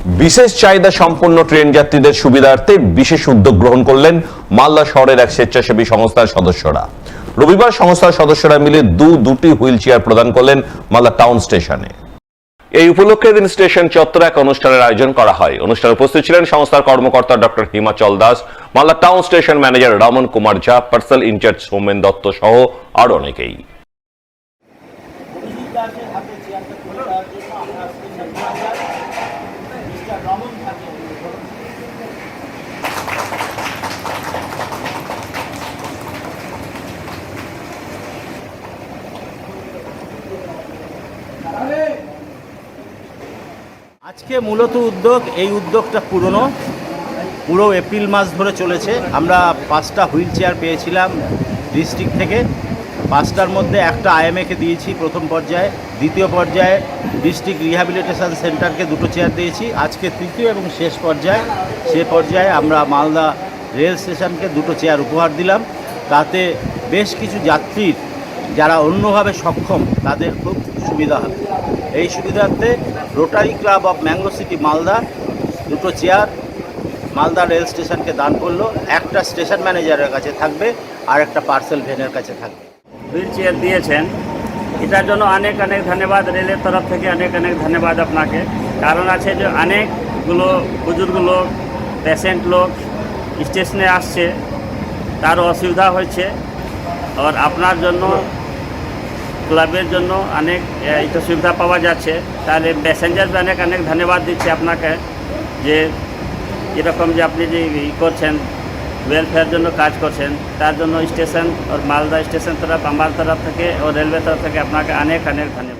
বিশেষ চাহিদা সম্পন্ন ট্রেন যাত্রীদের সুবিধার্থে বিশেষ উদ্যোগ গ্রহণ করলেন মালদা শহরের এক স্বেচ্ছাসেবী সংস্থার সদস্যরা। রবিবার সংস্থার সদস্যরা মিলে দুটি হুইল চেয়ার প্রদান করলেন মালদা টাউন স্টেশনে। এই উপলক্ষে দিন স্টেশন চত্বরে এক অনুষ্ঠানের আয়োজন করা হয়। অনুষ্ঠানে উপস্থিত ছিলেন সংস্থার কর্মকর্তা doctor Himachal Das, Malda town station manager Raman Kumar Jha, parcel incharge Soumen Datta সহ আরো অনেকেই। আজকে মূলত এই উদ্যোগটা পুরো এপ্রিল মাস ধরে চলেছে। আমরা 5টা হুইল চেয়ার পেয়েছিলাম ডিস্ট্রিক্ট থেকে। 5টার মধ্যে একটা আইএমএকে দিয়েছি প্রথম পর্যায়ে, দ্বিতীয় পর্যায়ে ডিস্ট্রিক্ট রিহ্যাবিলিটেশন সেন্টারকে 2টো চেয়ার দিয়েছি। আজকে তৃতীয় এবং শেষ পর্যায়ে আমরা মালদা রেল স্টেশনকে 2টো চেয়ার উপহার দিলাম। তাতে বেশ কিছু যাত্রীর যারা অন্যভাবে সক্ষম তাদের খুব সুবিধা হবে। এই সুবিধার্থে Rotary Club of Mango City Malda 2টো চেয়ার মালদা রেল স্টেশনকে দান করলো। একটা স্টেশন ম্যানেজারের কাছে থাকবে আর একটা পার্সেল ভ্যানের কাছে থাকবে। হুইল চেয়ার দিয়েছেন, এটার জন্য অনেক ধন্যবাদ। রেলের তরফ থেকে অনেক ধন্যবাদ আপনাকে। কারণ আছে যে অনেকগুলো বুজুর্গ লোক, পেশেন্ট লোক স্টেশনে আসছে, তার অসুবিধা হচ্ছে। আর আপনার জন্য, ক্লাবের জন্য অনেক এটা সুবিধা পাওয়া যাচ্ছে। তাহলে প্যাসেঞ্জারকে অনেক ধন্যবাদ দিচ্ছি আপনাকে, যে এরকম যে আপনি যে করছেন, ওয়েলফেয়ার জন্য কাজ করছেন, তার জন্য স্টেশন আর মালদা স্টেশন তরফ, আমার তরফ থেকে ও রেলওয়ে তরফ থেকে আপনাকে অনেক ধন্যবাদ।